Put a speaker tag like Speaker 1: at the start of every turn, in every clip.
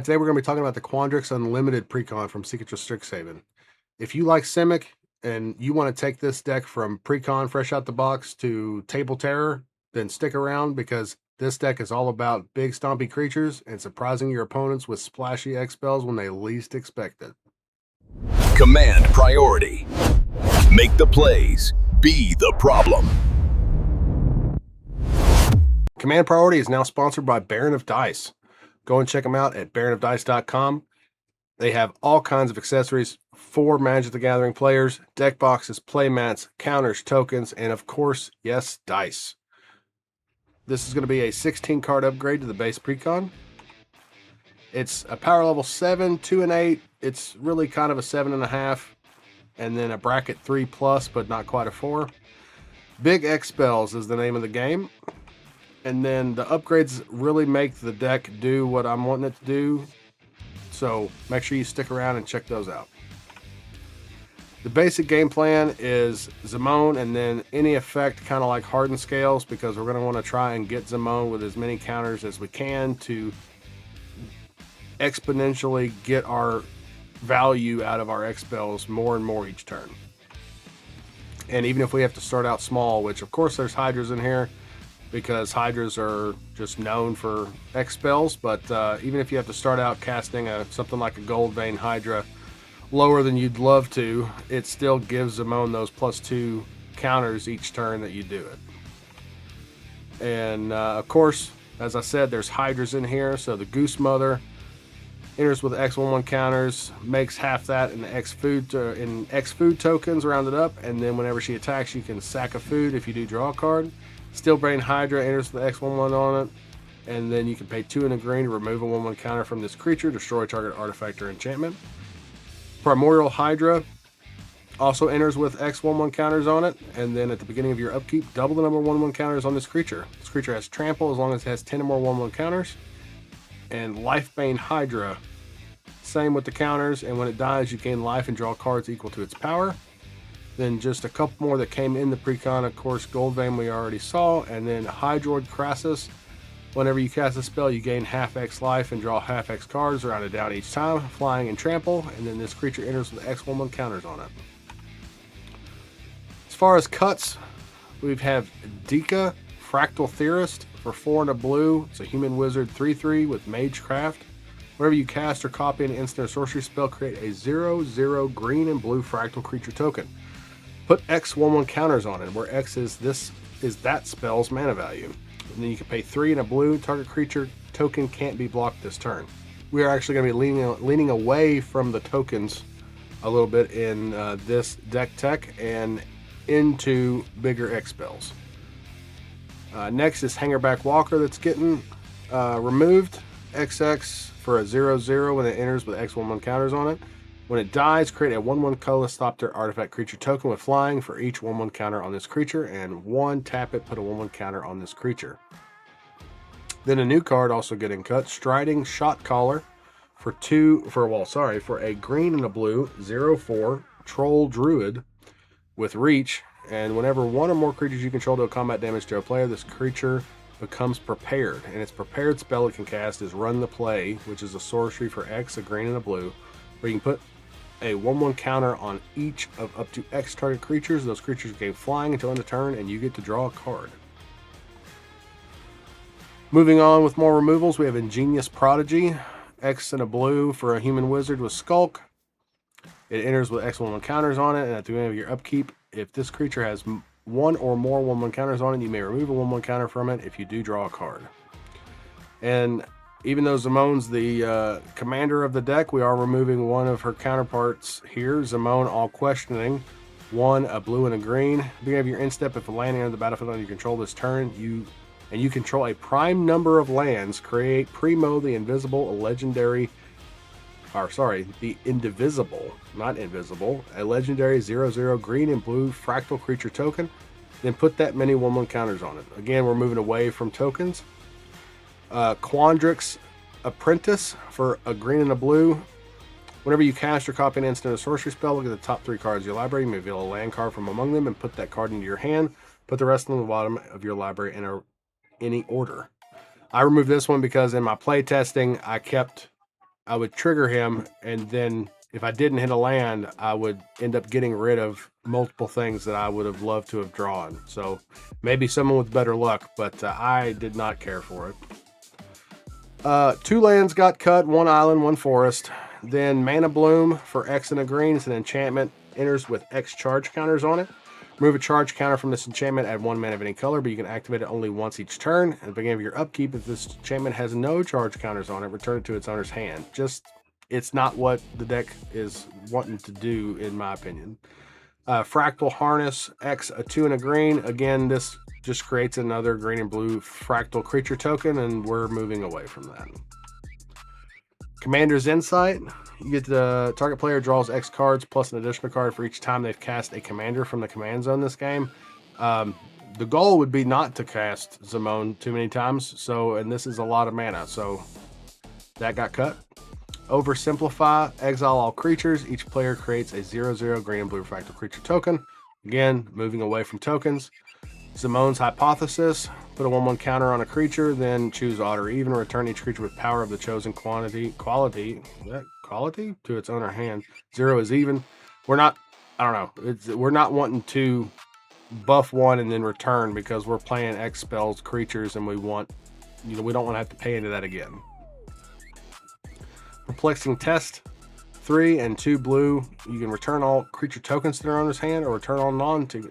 Speaker 1: Today we're going to be talking about the Quandrix Unlimited Precon from Secret of Strixhaven. If you like Simic and you want to take this deck from Precon fresh out the box to Table Terror, then stick around because this deck is all about big stompy creatures and surprising your opponents with splashy X spells when they least expect it.
Speaker 2: Command priority. Make the plays. Be the problem.
Speaker 1: Command Priority is now sponsored by Baron of Dice. Go and check them out at baronofdice.com. They have all kinds of accessories for Magic the Gathering players, deck boxes, play mats, counters, tokens, and of course, yes, dice. This is going to be a 16 card upgrade to the base Precon. It's a power level 7, 2 and 8. It's really kind of a 7.5, and then a bracket 3+, but not quite a 4. Big X spells is the name of the game. And then the upgrades really make the deck do what I'm wanting it to do. So make sure you stick around and check those out. The basic game plan is Zimone and then any effect kind of like Hardened Scales, because we're going to want to try and get Zimone with as many counters as we can to exponentially get our value out of our X spells more and more each turn. And even if we have to start out small, which of course there's Hydras in here, because Hydras are just known for X spells, but even if you have to start out casting something like a Gold Vein Hydra lower than you'd love to, it still gives Zimone those +2 counters each turn that you do it. And of course, as I said, there's Hydras in here, so the Goose Mother enters with X11 counters, makes half that in X food tokens rounded up, and then whenever she attacks, you can sack a food if you do draw a card. Steelbrain Hydra enters with the X11 on it, and then you can pay 2 and a green to remove a 1/1 counter from this creature, destroy target artifact or enchantment. Primordial Hydra also enters with X11 counters on it, and then at the beginning of your upkeep, double the number of 1/1 counters on this creature. This creature has trample as long as it has 10 or more 1/1 counters. And Lifebane Hydra, same with the counters, and when it dies, you gain life and draw cards equal to its power. Then just a couple more that came in the Precon, of course, Gold Vein we already saw, and then Hydroid Crassus. Whenever you cast a spell, you gain half X life and draw half X cards, rounded down each time, flying and trample, and then this creature enters with X11 counters on it. As far as cuts, we have Dika, Fractal Theorist for 4 and a blue. It's a human wizard 3/3 with Magecraft. Whenever you cast or copy an instant or sorcery spell, create a 0/0 green and blue fractal creature token. Put X11 counters on it, where X is that spell's mana value. And then you can pay 3 and a blue. Target creature token can't be blocked this turn. We are actually going to be leaning away from the tokens a little bit in this deck tech and into bigger X spells. Next is Hangerback Walker that's getting removed. XX for a 0/0 when it enters with X11 counters on it. When it dies, create a 1/1 colorless Thopter artifact creature token with flying for each 1/1 counter on this creature, and 1 tap it, put a 1/1 counter on this creature. Then a new card also getting cut, Striding Shot Caller for a green and a blue 0/4 Troll Druid with reach, and whenever 1 or more creatures you control do a combat damage to a player, this creature becomes prepared, and its prepared spell it can cast is Run the Play, which is a sorcery for X, a green and a blue, where you can put a 1/1 counter on each of up to X target creatures. Those creatures gain flying until end of turn, and you get to draw a card. Moving on with more removals, we have Ingenious Prodigy, X and a blue for a human wizard with Skulk. It enters with X11 counters on it, and at the end of your upkeep, if this creature has 1 or more 1/1 counters on it, you may remove a 1/1 counter from it if you do draw a card. And even though Zimone's the commander of the deck, we are removing one of her counterparts here. Zimone, All Questioning. 1, a blue and a green. Beginning of your end step, if a land enters the battlefield under your control this turn, you control a prime number of lands, create Primo the Indivisible, not invisible, a legendary 0/0 green and blue fractal creature token, then put that many 1/1 counters on it. Again, we're moving away from tokens. Quandrix Apprentice for a green and a blue. Whenever you cast or copy an instant or sorcery spell, look at the top 3 cards of your library. You may reveal a land card from among them and put that card into your hand. Put the rest on the bottom of your library in any order. I removed this one because in my play testing, I kept I would trigger him, and then if I didn't hit a land, I would end up getting rid of multiple things that I would have loved to have drawn. So maybe someone with better luck, but I did not care for it. 2 lands got cut, 1 island, 1 forest. Then Mana Bloom for X and a green is an enchantment, enters with X charge counters on it. Remove a charge counter from this enchantment, add 1 mana of any color, but you can activate it only once each turn. At the beginning of your upkeep, if this enchantment has no charge counters on it, return it to its owner's hand. It's not what the deck is wanting to do, in my opinion. Fractal Harness, X, a 2 and a green. Again, this just creates another green and blue fractal creature token, and we're moving away from that. Commander's Insight. You get the target player draws X cards plus an additional card for each time they've cast a commander from the command zone this game. The goal would be not to cast Zamone too many times, and this is a lot of mana, so that got cut. Oversimplify, exile all creatures. Each player creates a 0/0 green and blue fractal creature token. Again, moving away from tokens. Zamone's Hypothesis, put a 1/1 counter on a creature, then choose odd or even, return each creature with power of the chosen quality to its owner hand. 0 is even. We're not wanting to buff 1 and then return, because we're playing X spells creatures, and we don't want to have to pay into that again. Perplexing Test, 3 and 2 blue. You can return all creature tokens to their owner's hand, or return all non-token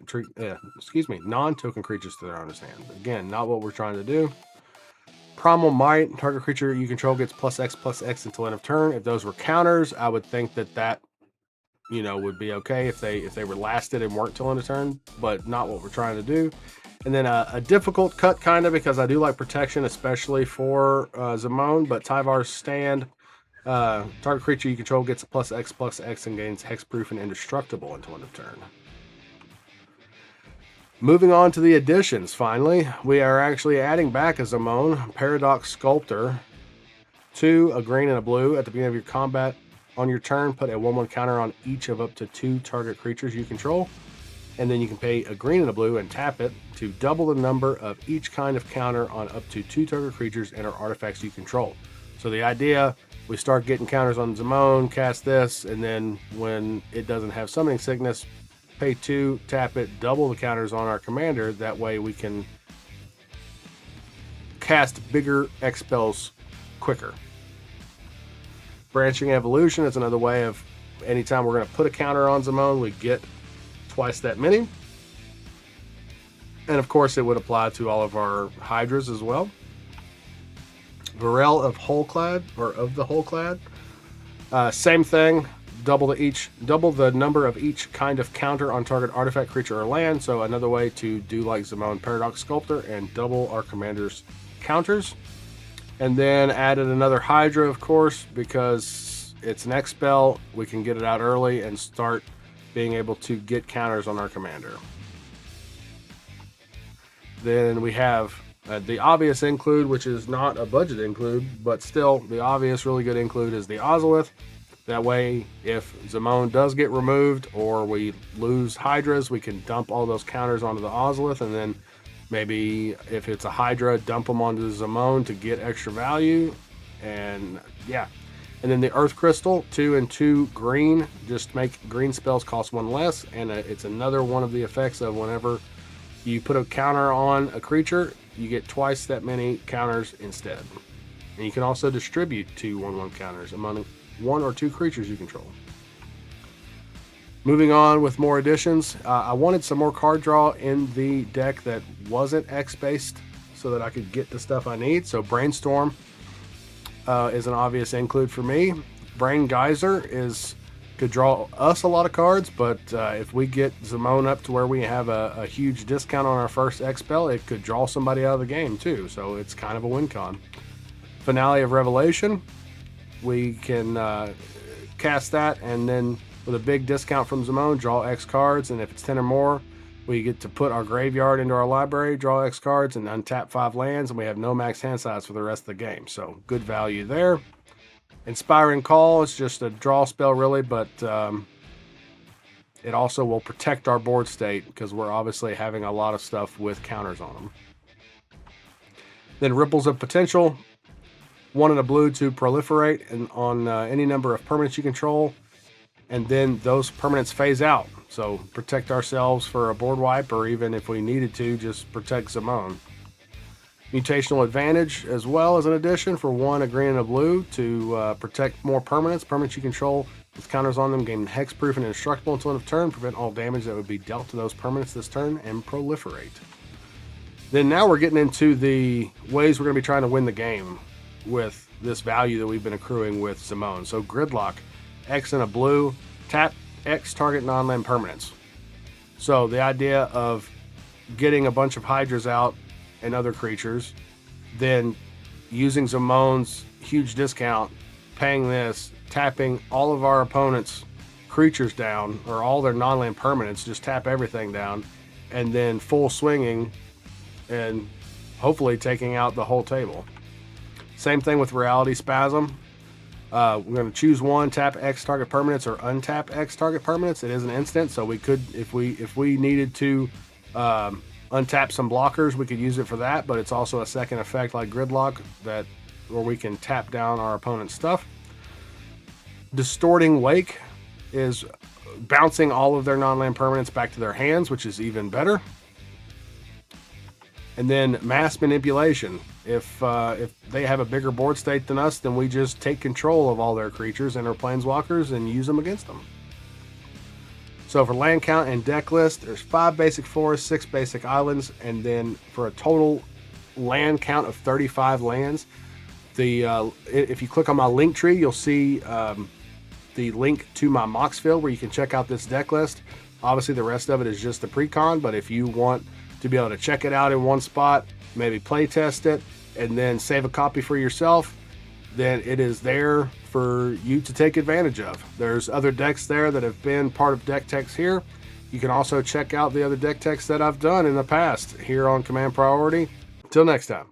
Speaker 1: creatures to their owner's hand. Again, not what we're trying to do. Primal Might, target creature you control gets +X until end of turn. If those were counters, I would think that would be okay if they were lasted and weren't till end of turn, but not what we're trying to do. And then a difficult cut, kind of, because I do like protection, especially for Zamone, but Tyvar's Stand. Target creature you control gets a +X and gains hexproof and indestructible until end of turn. Moving on to the additions, finally, we are actually adding back a Zamone, Paradox Sculptor, 2, a green and a blue. At the beginning of your combat on your turn, put a 1/1 counter on each of up to 2 target creatures you control. And then you can pay a green and a blue and tap it to double the number of each kind of counter on up to 2 target creatures and or artifacts you control. So the idea, we start getting counters on Zamone, cast this, and then when it doesn't have Summoning Sickness, pay 2, tap it, double the counters on our commander. That way we can cast bigger X spells quicker. Branching Evolution is another way of, anytime we're going to put a counter on Zamone, we get twice that many. And of course, it would apply to all of our Hydras as well. Varel of the Wholeclad. Same thing. Double the number of each kind of counter on target artifact, creature, or land. So another way to do like Zamone Paradox Sculptor and double our commander's counters. And then added another Hydra, of course, because it's an X spell. We can get it out early and start being able to get counters on our commander. Then we have the obvious include, which is not a budget include, but still the obvious really good include is the Ozolith. That way, if Zamone does get removed or we lose Hydras, we can dump all those counters onto the Ozolith, and then maybe if it's a Hydra, dump them onto Zamone to get extra value. And yeah. And then the Earth Crystal, 2 and 2 green, just make green spells cost 1 less, and it's another one of the effects of whenever you put a counter on a creature, you get twice that many counters instead. And you can also distribute 2 1/1 counters among 1 or 2 creatures you control. Moving on with more additions, I wanted some more card draw in the deck that wasn't X-based so that I could get the stuff I need. So Brainstorm is an obvious include for me. Brain Geyser could draw us a lot of cards, but if we get Zamone up to where we have a huge discount on our first X spell, it could draw somebody out of the game too. So it's kind of a win con. Finale of Revelation, we can cast that, and then with a big discount from Zamone, draw X cards, and if it's 10 or more, we get to put our graveyard into our library, draw X cards, and untap 5 lands, and we have no max hand size for the rest of the game. So good value there. Inspiring Call is just a draw spell, really, but it also will protect our board state because we're obviously having a lot of stuff with counters on them. Then Ripples of Potential. 1 and a blue to proliferate and on any number of permanents you control, and then those permanents phase out. So protect ourselves for a board wipe, or even if we needed to, just protect Zimone. Mutational advantage as well as an addition for 1, a green and a blue to protect more permanents. Permanents you control with counters on them gain hexproof and indestructible until end of turn, prevent all damage that would be dealt to those permanents this turn, and proliferate. Then now we're getting into the ways we're going to be trying to win the game with this value that we've been accruing with Zimone. So Gridlock, X and a blue, tap X target non-land permanents. So the idea of getting a bunch of Hydras out and other creatures, then using Zimone's huge discount, paying this, tapping all of our opponents' creatures down, or all their non-land permanents, just tap everything down, and then full swinging and hopefully taking out the whole table. Same thing with Reality Spasm. We're going to choose 1, tap X target permanents, or untap X target permanents. It is an instant, so we could, if we needed to untap some blockers, we could use it for that, but it's also a second effect like Gridlock where we can tap down our opponent's stuff. Distorting Wake is bouncing all of their non-land permanents back to their hands, which is even better. And then Mass Manipulation. If they have a bigger board state than us, then we just take control of all their creatures and our planeswalkers and use them against them. So for land count and deck list, there's 5 basic forests, 6 basic islands, and then for a total land count of 35 lands. If you click on my link tree, you'll see the link to my Moxfield where you can check out this deck list. Obviously, the rest of it is just the Precon, but if you want to be able to check it out in one spot, maybe play test it, and then save a copy for yourself, then it is there for you to take advantage of. There's other decks there that have been part of deck techs here. You can also check out the other deck techs that I've done in the past here on Command Priority. Till next time.